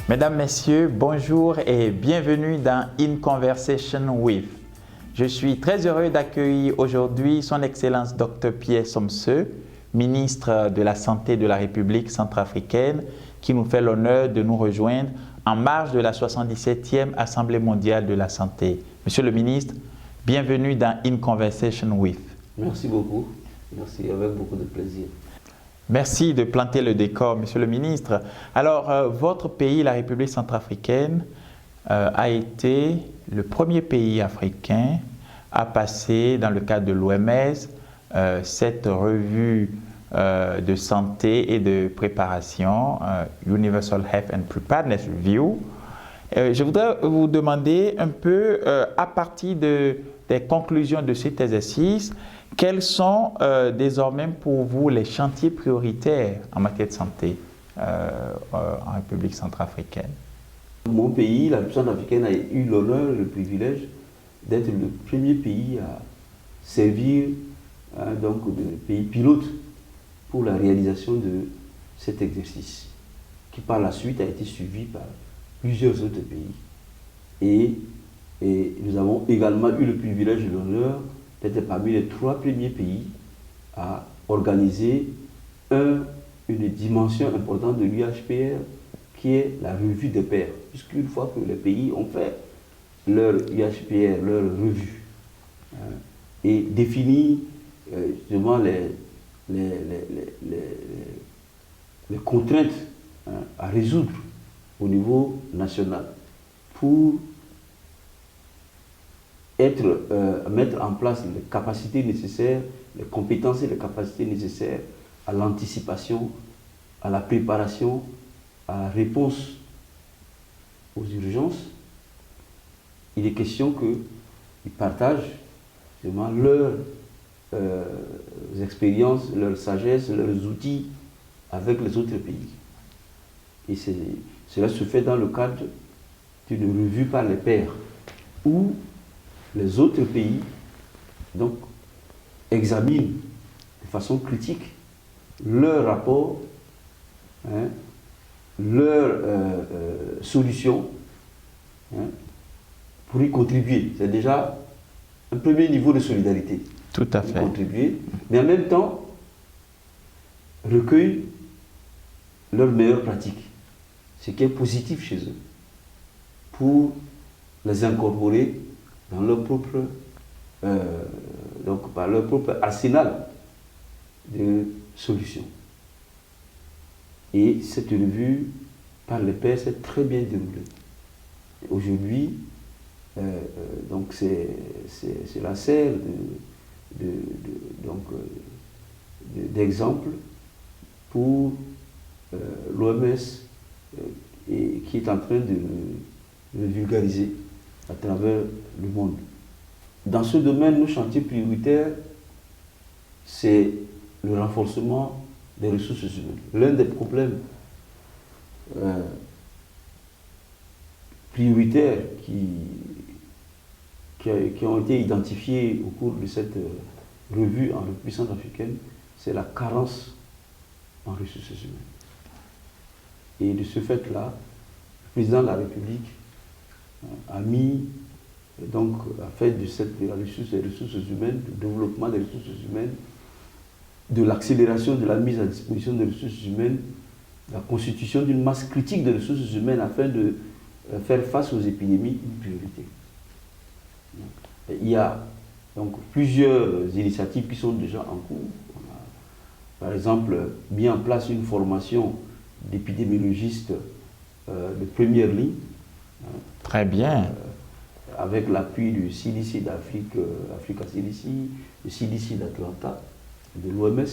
Mesdames, Messieurs, bonjour et bienvenue dans In Conversation With. Je suis très heureux d'accueillir aujourd'hui Son Excellence Dr Pierre Somseu, ministre de la Santé de la République centrafricaine, qui nous fait l'honneur de nous rejoindre en marge de la 77e Assemblée mondiale de la santé. Monsieur le ministre, bienvenue dans In Conversation With. Merci beaucoup. Merci, avec beaucoup de plaisir. Merci de planter le décor, Monsieur le ministre. Alors, votre pays, la République centrafricaine, a été le premier pays africain à passer, dans le cadre de l'OMS, cette revue de santé et de préparation, Universal Health and Preparedness Review. Je voudrais vous demander un peu, à partir des conclusions de cet exercice, quels sont désormais pour vous les chantiers prioritaires en matière de santé en République centrafricaine? Mon pays, la République centrafricaine, a eu l'honneur et le privilège d'être le premier pays à servir donc de pays pilote pour la réalisation de cet exercice, qui par la suite a été suivi par plusieurs autres pays. Et nous avons également eu le privilège et l'honneur d'être parmi les 3 premiers pays à organiser une dimension importante de l'UHPR, qui est la revue des pairs. Puisqu'une fois que les pays ont fait leur UHPR, leur revue, et défini justement les contraintes à résoudre au niveau national pour mettre en place les capacités nécessaires, les compétences et les capacités nécessaires à l'anticipation, à la préparation, à la réponse aux urgences. Il est question qu'ils partagent justement leurs expériences, leur sagesse, leurs outils avec les autres pays. Et cela se fait dans le cadre d'une revue par les pairs, où les autres pays donc, examinent de façon critique leurs rapports, leurs solutions pour y contribuer. C'est déjà un premier niveau de solidarité. Tout à fait. Contribuer, mais en même temps, recueillent leurs meilleures pratiques, ce qui est positif chez eux, pour les incorporer dans leur propre, par leur propre arsenal de solutions. Et cette revue par les pairs s'est très bien déroulée. Aujourd'hui, donc cela sert d'exemple pour l'OMS qui est en train de le vulgariser à travers le monde. Dans ce domaine, nos chantiers prioritaires, c'est le renforcement des ressources humaines. L'un des problèmes prioritaires qui ont été identifiés au cours de cette revue en République centrafricaine, c'est la carence en ressources humaines. Et de ce fait-là, le président de la République a fait des ressources humaines, du développement des ressources humaines, de l'accélération de la mise à disposition des ressources humaines, la constitution d'une masse critique de ressources humaines afin de faire face aux épidémies, une priorité. Il y a donc plusieurs initiatives qui sont déjà en cours. On a, par exemple, mis en place une formation d'épidémiologistes de première ligne. Très bien. Avec l'appui du CDC d'Afrique, Africa CDC, le CDC d'Atlanta, de l'OMS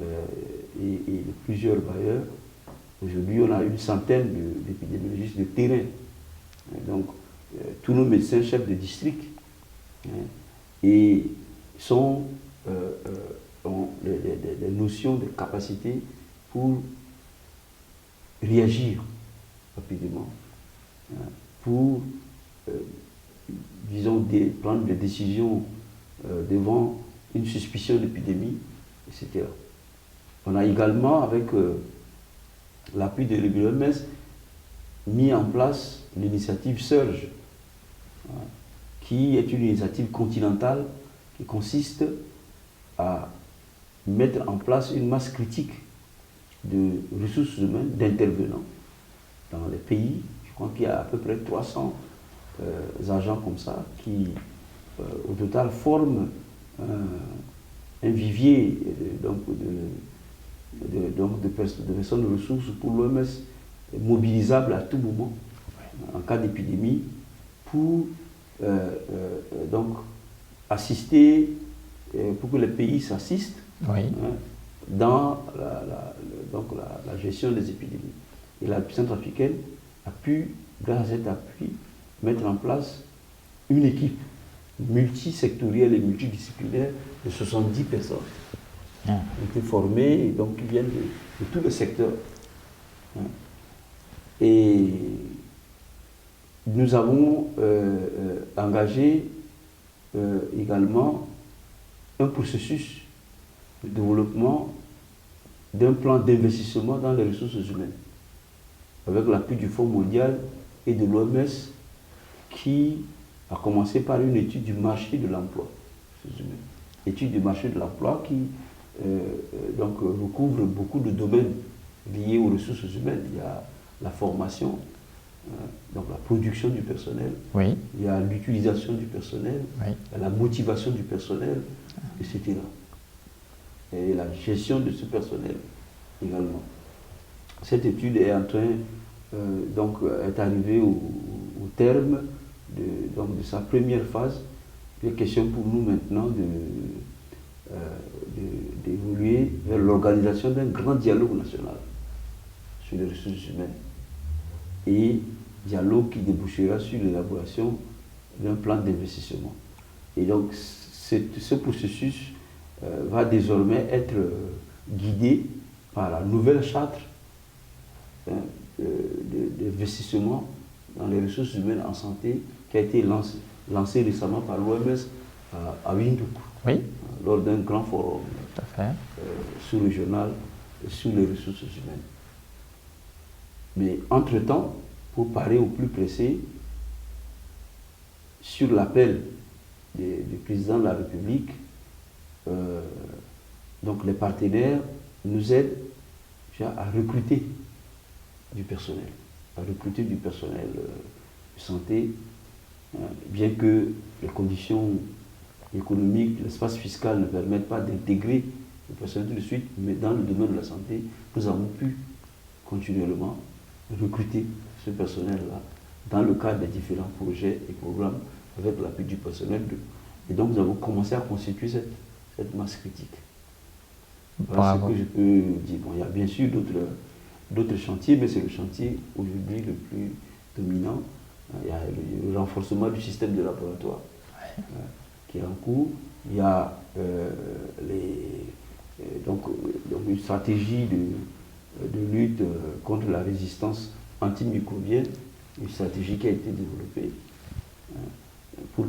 et de plusieurs bailleurs. Aujourd'hui, on a une centaine d'épidémiologistes de terrain. Donc, tous nos médecins chefs de district et ont des notions, des capacités pour réagir rapidement, pour, disons, prendre des décisions devant une suspicion d'épidémie, etc. On a également, avec l'appui de l'OMS, mis en place l'initiative Surge, qui est une initiative continentale qui consiste à mettre en place une masse critique de ressources humaines, d'intervenants dans les pays. Je crois qu'il y a à peu près 300 agents comme ça qui, au total, forment un vivier de personnes ressources pour l'OMS, mobilisables à tout moment en cas d'épidémie pour donc assister, pour que les pays s'assistent dans la gestion des épidémies. Et la puissance africaine a pu, grâce à cet appui, mettre en place une équipe multisectorielle et multidisciplinaire de 70 personnes. Qui ont été formées, et donc qui viennent de tous les secteurs. Et nous avons engagé également un processus de développement d'un plan d'investissement dans les ressources humaines, avec l'appui du Fonds mondial et de l'OMS, qui a commencé par une étude du marché de l'emploi. Étude du marché de l'emploi qui donc, recouvre beaucoup de domaines liés aux ressources humaines. Il y a la formation, donc la production du personnel, il y a l'utilisation du personnel, il y a la motivation du personnel, etc. Et la gestion de ce personnel également. Cette étude est en train, donc, est arrivée au terme de sa première phase. Il est question pour nous maintenant d'évoluer vers l'organisation d'un grand dialogue national sur les ressources humaines. Et dialogue qui débouchera sur l'élaboration d'un plan d'investissement. Et donc, ce processus va désormais être guidé par la nouvelle charte d'investissement dans les ressources humaines en santé qui a été lancée récemment par l'OMS à Windhoek, lors d'un grand forum sous-régional sur les ressources humaines. Mais entre-temps, pour parler au plus pressé, sur l'appel du président de la République, donc les partenaires nous aident à recruter du personnel, de santé, bien que les conditions économiques, l'espace fiscal ne permettent pas d'intégrer le personnel tout de suite, mais dans le domaine de la santé, nous avons pu continuellement recruter ce personnel-là dans le cadre des différents projets et programmes avec l'appui du personnel. Et donc nous avons commencé à constituer cette masse critique. Voilà ce que je peux dire. Bon, il y a bien sûr d'autres chantiers, mais c'est le chantier aujourd'hui le plus dominant. Il y a le renforcement du système de laboratoire qui est en cours. Il y a donc une stratégie de lutte contre la résistance antimicrobienne, une stratégie qui a été développée. Pour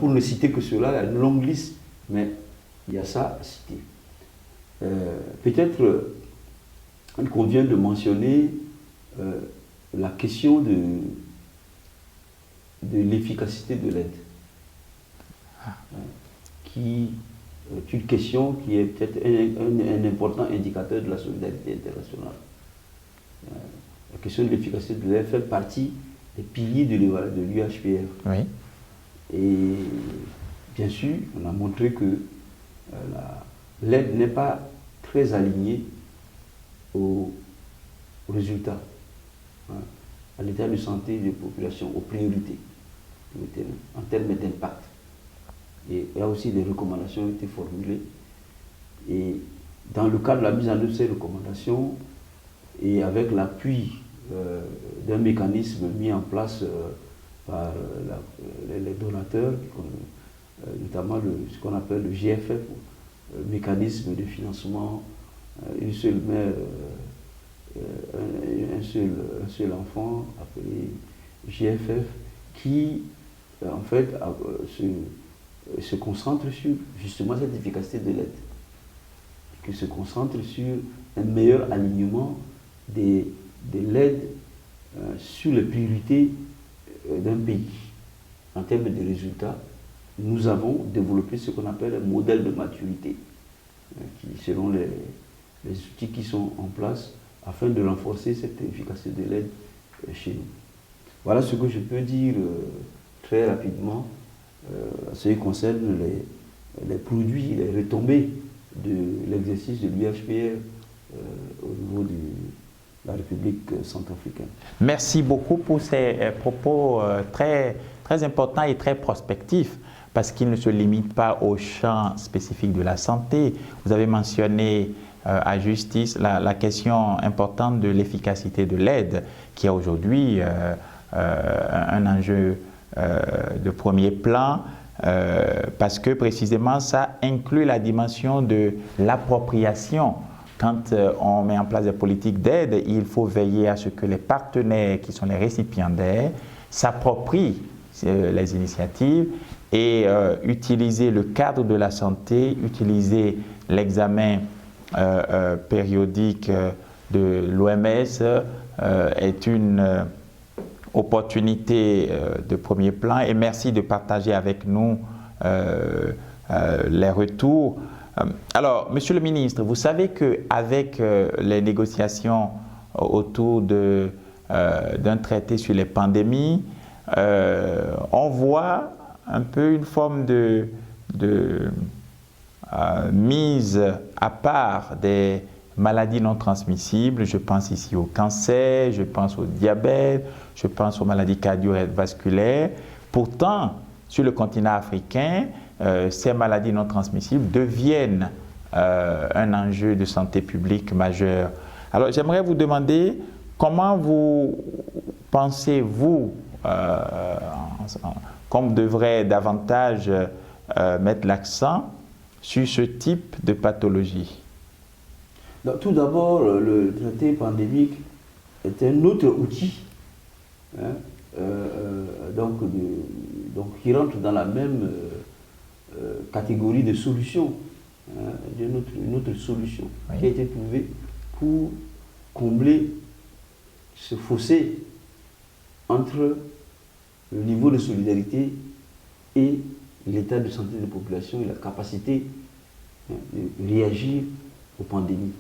ne citer que cela, il y a une longue liste, mais il y a ça à citer. Peut-être il convient de mentionner la question de l'efficacité de l'aide, qui est une question qui est peut-être un important indicateur de la solidarité internationale. La question de l'efficacité de l'aide fait partie des piliers de l'UHPR. Et bien sûr, on a montré que l'aide n'est pas très alignée aux résultats, à l'état de santé des populations, aux priorités en termes d'impact. Et là aussi, des recommandations ont été formulées. Et dans le cadre de la mise en œuvre de ces recommandations, et avec l'appui d'un mécanisme mis en place par les donateurs, notamment ce qu'on appelle le GFF, le mécanisme de financement, une seule mère, un seul enfant, appelé GFF, qui en fait se concentre sur justement cette efficacité de l'aide, qui se concentre sur un meilleur alignement de l'aide sur les priorités d'un pays. En termes de résultats, nous avons développé ce qu'on appelle un modèle de maturité, qui, selon les outils qui sont en place, afin de renforcer cette efficacité de l'aide chez nous. Voilà ce que je peux dire très rapidement en ce qui concerne les produits, les retombées de l'exercice de l'UHPR au niveau de la République centrafricaine. Merci beaucoup pour ces propos très importants et très prospectifs, parce qu'ils ne se limitent pas au champ spécifique de la santé. Vous avez mentionné à justice la question importante de l'efficacité de l'aide, qui est aujourd'hui un enjeu de premier plan, parce que précisément ça inclut la dimension de l'appropriation. Quand on met en place des politiques d'aide, il faut veiller à ce que les partenaires qui sont les récipiendaires s'approprient les initiatives et utiliser le cadre de la santé, utiliser l'examen périodique de l'OMS est une opportunité de premier plan. Et merci de partager avec nous les retours. Alors, Monsieur le ministre, vous savez qu'avec les négociations autour d'un traité sur les pandémies, on voit un peu une forme de mise à part des maladies non transmissibles. Je pense ici au cancer, je pense au diabète, je pense aux maladies cardiovasculaires. Pourtant, sur le continent africain, ces maladies non transmissibles deviennent un enjeu de santé publique majeur. Alors, j'aimerais vous demander comment vous pensez-vous qu'on devrait davantage mettre l'accent sur ce type de pathologie? Donc, tout d'abord, le traité pandémique est un autre outil donc, qui rentre dans la même catégorie de solutions, une autre solution qui a été trouvée pour combler ce fossé entre le niveau de solidarité et l'état de santé des populations et la capacité de réagir aux pandémies,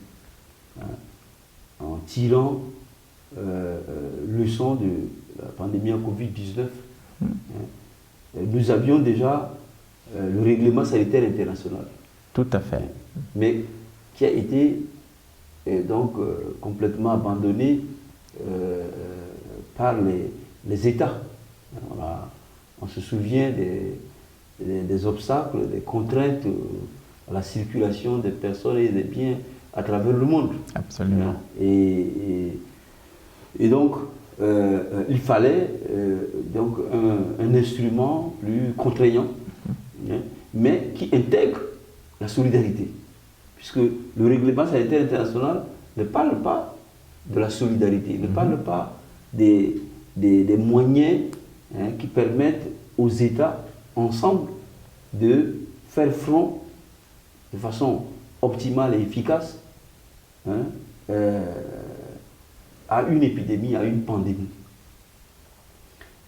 en tirant leçon de la pandémie en Covid-19. Nous avions déjà le règlement sanitaire international. Tout à fait. Mais qui a été complètement abandonné par les États. On se souvient des obstacles, des contraintes à la circulation des personnes et des biens à travers le monde. Absolument. Et donc, il fallait un instrument plus contraignant, mais qui intègre la solidarité. Puisque le règlement sanitaire international ne parle pas de la solidarité, ne parle pas des moyens qui permettent aux États ensemble de faire front de façon optimale et efficace à une épidémie, à une pandémie.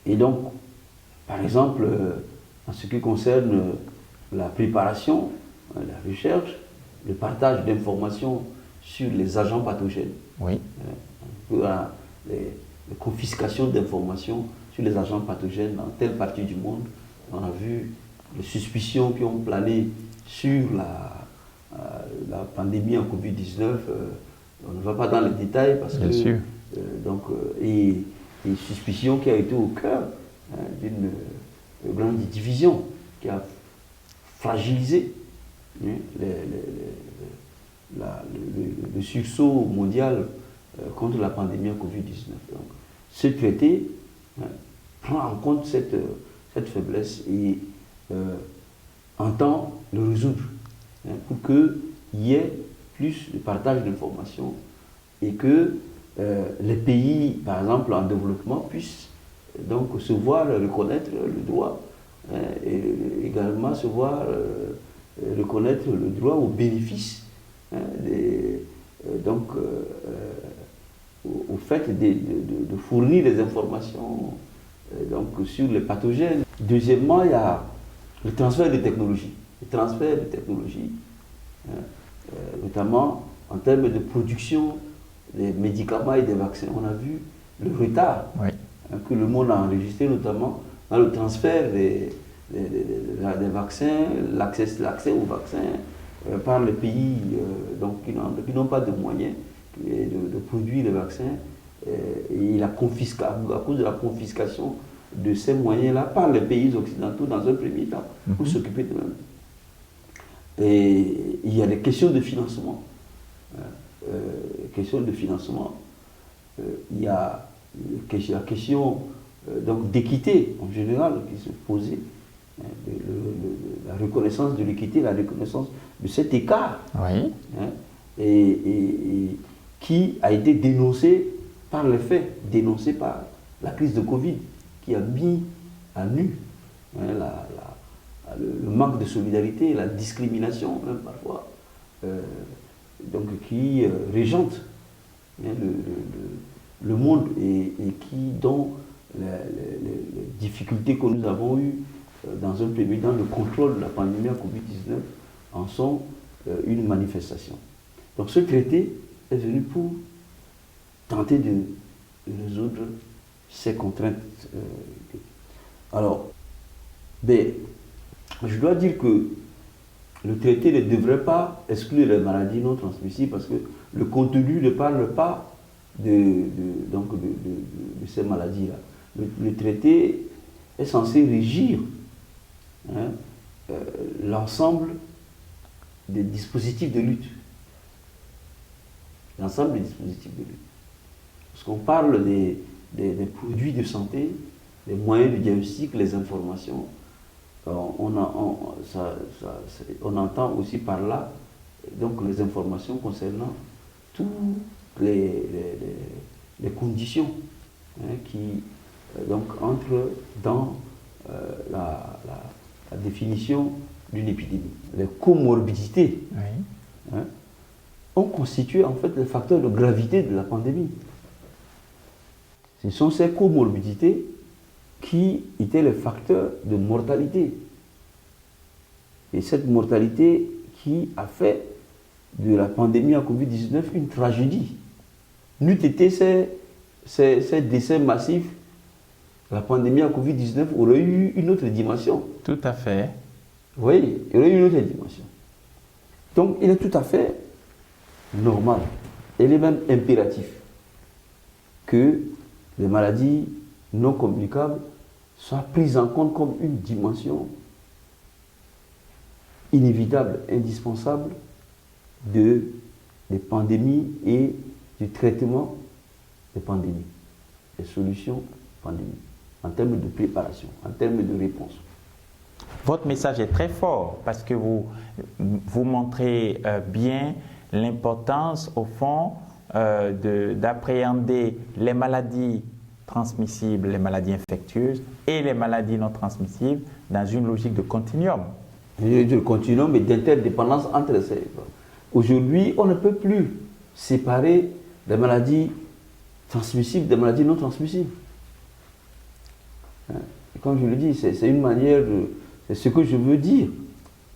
Et donc, par exemple, en ce qui concerne la préparation, la recherche, le partage d'informations sur les agents pathogènes, les confiscations d'informations sur les agents pathogènes dans telle partie du monde. On a vu les suspicions qui ont plané sur la pandémie en Covid-19. On ne va pas dans les détails parce Bien sûr. Et suspicion qui a été au cœur d'une grande division qui a fragilisé le sursaut mondial contre la pandémie en Covid-19. Donc, ce traité prend en compte cette faiblesse et entend le résoudre pour qu'il y ait plus de partage d'informations et que les pays, par exemple en développement, puissent donc se voir reconnaître le droit et également se voir reconnaître le droit aux bénéfices au fait de fournir des informations donc, sur les pathogènes. Deuxièmement, il y a le transfert de technologies. Le transfert de technologies, hein, notamment en termes de production des médicaments et des vaccins. On a vu le retard Oui. que le monde a enregistré, notamment dans le transfert des vaccins, l'accès aux vaccins par les pays donc, qui n'ont pas de moyens de produire les vaccins. Et à cause de la confiscation de ces moyens-là par les pays occidentaux dans un premier temps, pour s'occuper de eux. Et il y a des questions de financement. Il y a la question donc d'équité en général qui se posait, la reconnaissance de l'équité, la reconnaissance de cet écart, Oui. et qui a été dénoncé par les faits, dénoncé par la crise de Covid, qui a mis à nu le manque de solidarité, la discrimination même parfois, donc qui régente le monde et dont les difficultés que nous avons eues dans un premier temps, le contrôle de la pandémie à Covid-19 en sont une manifestation. Donc ce traité est venu pour tenter de résoudre ces contraintes. Alors, je dois dire que le traité ne devrait pas exclure les maladies non transmissibles parce que le contenu ne parle pas de ces maladies-là. Le traité est censé régir l'ensemble des dispositifs de lutte. L'ensemble des dispositifs de lutte. Parce qu'on parle des produits de santé, les moyens de diagnostic, les informations. On entend aussi par là donc les informations concernant toutes les conditions qui donc entrent dans la définition d'une épidémie. Les comorbidités ont constitué en fait le facteur de gravité de la pandémie. Ce sont ces comorbidités qui étaient les facteurs de mortalité. Et cette mortalité qui a fait de la pandémie à Covid-19 une tragédie. N'eût été ces décès massifs, la pandémie à Covid-19 aurait eu une autre dimension. Tout à fait. Oui, il y aurait eu une autre dimension. Donc il est tout à fait normal, il est même impératif que les maladies non communicables soient prises en compte comme une dimension inévitable, indispensable des pandémies et du traitement des pandémies, des solutions pandémiques, en termes de préparation, en termes de réponse. Votre message est très fort parce que vous montrez bien l'importance, au fond, d'appréhender les maladies transmissibles, les maladies infectieuses et les maladies non transmissibles dans une logique de continuum. De continuum et d'interdépendance entre ces. Aujourd'hui, on ne peut plus séparer les maladies transmissibles des maladies non transmissibles. Et comme je le dis, c'est une manière de. C'est ce que je veux dire.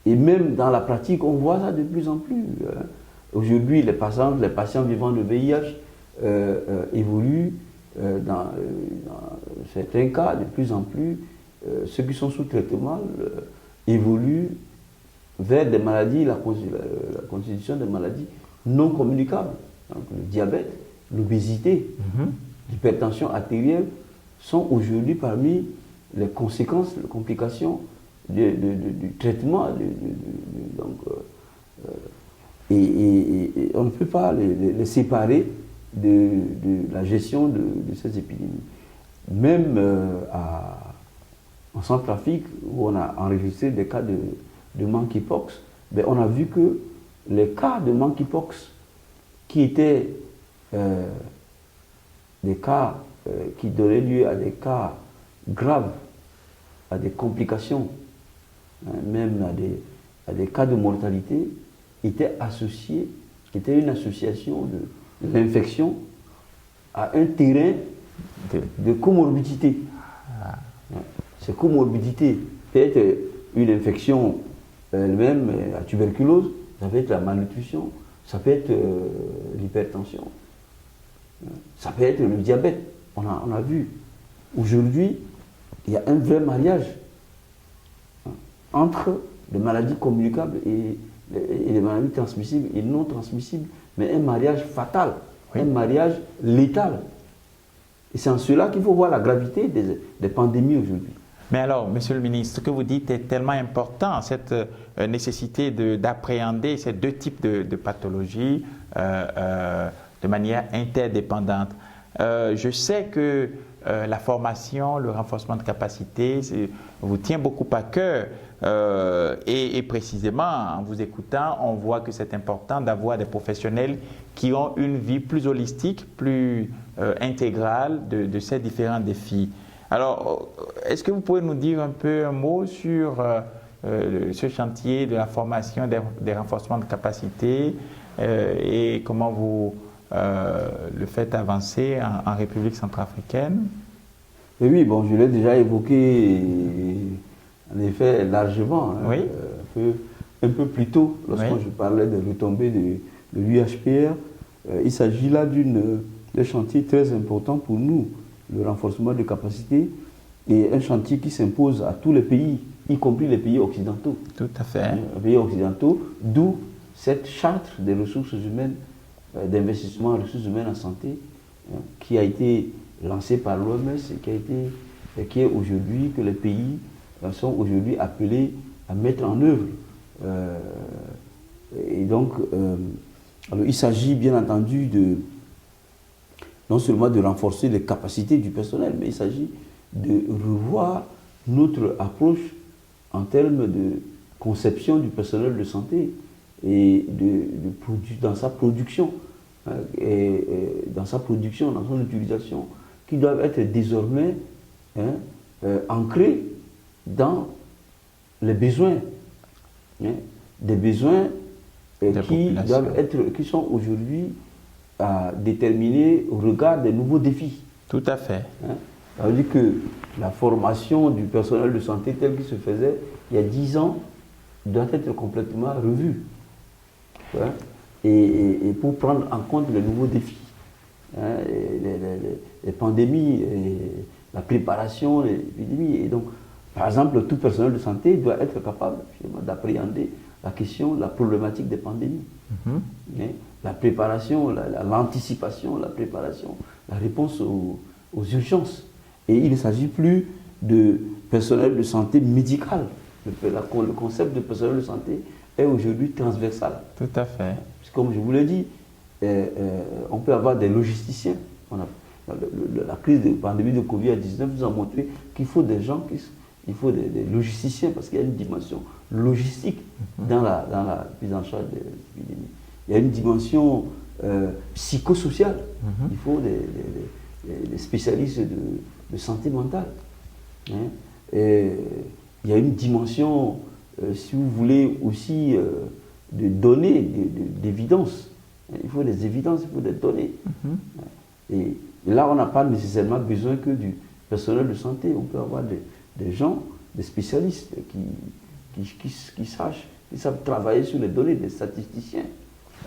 Et même dans la pratique, on voit ça de plus en plus. Aujourd'hui, les patients vivant de VIH évoluent dans certains cas, de plus en plus, ceux qui sont sous traitement évoluent vers des maladies, la constitution des maladies non communicables. Donc, le diabète, l'obésité, l'hypertension artérielle sont aujourd'hui parmi les conséquences, les complications du traitement. Et on ne peut pas les séparer de la gestion de ces épidémies. Même en Centrafrique, où on a enregistré des cas de monkeypox, on a vu que les cas de monkeypox qui étaient des cas qui donnaient lieu à des cas graves, à des complications, même à des cas de mortalité, étaient une association de l'infection à un terrain de comorbidité. Ces comorbidités peut être une infection elle-même, la tuberculose, ça peut être la malnutrition, ça peut être l'hypertension, ça peut être le diabète. On a vu. Aujourd'hui, il y a un vrai mariage entre les maladies communicables et les maladies transmissibles et non transmissibles, mais un mariage fatal, un mariage létal. Et c'est en cela qu'il faut voir la gravité des pandémies aujourd'hui. Mais alors, Monsieur le ministre, ce que vous dites est tellement important, cette nécessité d'appréhender ces deux types de pathologies de manière interdépendante. Je sais que la formation, le renforcement de capacités vous tient beaucoup à cœur. Et précisément, en vous écoutant, on voit que c'est important d'avoir des professionnels qui ont une vie plus holistique, plus intégrale de ces différents défis. Alors, est-ce que vous pouvez nous dire un peu un mot sur ce chantier de la formation des renforcements de capacités et comment vous le faites avancer en République centrafricaine? Et oui, bon, je l'ai déjà évoqué en effet largement, hein, oui. un peu plus tôt, lorsque je parlais de retombées de l'UHPR. Il s'agit là d'un chantier très important pour nous, le renforcement des capacités, et un chantier qui s'impose à tous les pays, y compris les pays occidentaux. Tout à fait. Les pays occidentaux, d'où cette charte des ressources humaines, d'investissement en ressources humaines en santé, qui a été lancée par l'OMS et qui est aujourd'hui, que les pays sont aujourd'hui appelés à mettre en œuvre. Et donc, alors il s'agit bien entendu non seulement de renforcer les capacités du personnel, mais il s'agit de revoir notre approche en termes de conception du personnel de santé et dans sa production, et dans sa production, dans son utilisation, qui doivent être désormais ancrés dans les besoins, des besoins qui sont aujourd'hui déterminés au regard des nouveaux défis. Tout à fait. Ça veut dire que la formation du personnel de santé telle qu'il se faisait il y a 10 ans doit être complètement revue. Et pour prendre en compte les nouveaux défis, les pandémies, la préparation, les épidémies. Et donc, par exemple, tout personnel de santé doit être capable d'appréhender la question, la problématique des pandémies. La préparation, l'anticipation, la préparation, la réponse aux urgences. Et il ne s'agit plus de personnel de santé médical. Le concept de personnel de santé est aujourd'hui transversal. Tout à fait. Comme je vous l'ai dit, on peut avoir des logisticiens. La crise de pandémie de Covid-19 nous a montré qu'il faut des gens, il faut des logisticiens, parce qu'il y a une dimension logistique dans la prise en charge de l'épidémie. Il y a une dimension psychosociale. Il faut des spécialistes de santé mentale. Et il y a une dimension, si vous voulez, aussi de données, d'évidence. Il faut des évidences, il faut des données. Et là, on n'a pas nécessairement besoin que du personnel de santé. On peut avoir des gens, des spécialistes qui savent travailler sur les données, des statisticiens.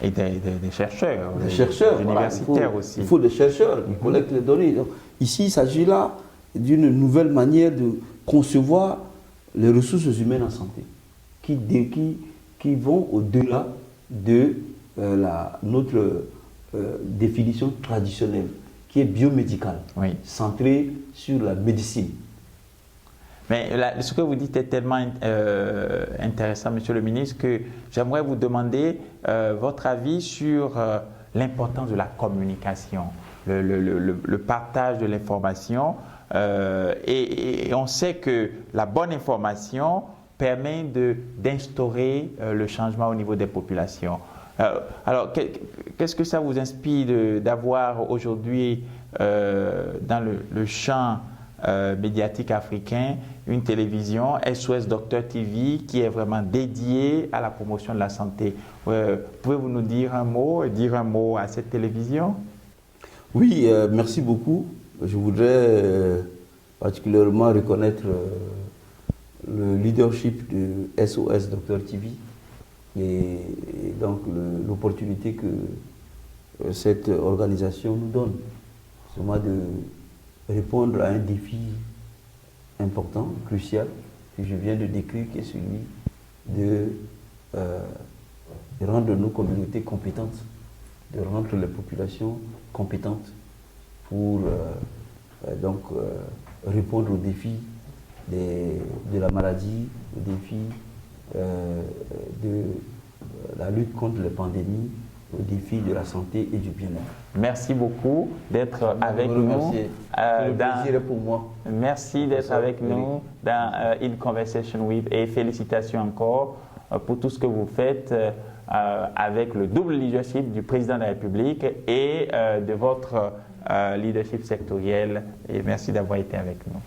Et des chercheurs. Des chercheurs, universitaires aussi. Il faut des chercheurs qui collectent les données. Donc, ici, il s'agit là d'une nouvelle manière de concevoir les ressources humaines en santé, qui vont au-delà de notre définition traditionnelle, qui est biomédicale, centrée sur la médecine. Mais ce que vous dites est tellement intéressant, Monsieur le ministre, que j'aimerais vous demander votre avis sur l'importance de la communication, le partage de l'information. Et on sait que la bonne information permet d'instaurer le changement au niveau des populations. Alors, qu'est-ce que ça vous inspire d'avoir aujourd'hui dans le champ médiatique africain une télévision, SOS Docteur TV, qui est vraiment dédiée à la promotion de la santé? Pouvez-vous nous dire un mot à cette télévision? Oui, merci beaucoup. Je voudrais particulièrement reconnaître le leadership de SOS Dr TV et donc l'opportunité que cette organisation nous donne, justement de répondre à un défi important, crucial, que je viens de décrire, qui est celui de rendre nos communautés compétentes, de rendre les populations compétentes pour répondre aux défis de la maladie, aux défis de la lutte contre les pandémies, aux défis de la santé et du bien-être. Merci beaucoup d'être avec nous. C'est un plaisir pour moi. Merci d'être avec nous dans In Conversation with, et félicitations encore pour tout ce que vous faites avec le double leadership du président de la République et de votre leadership sectoriel. Et merci d'avoir été avec nous.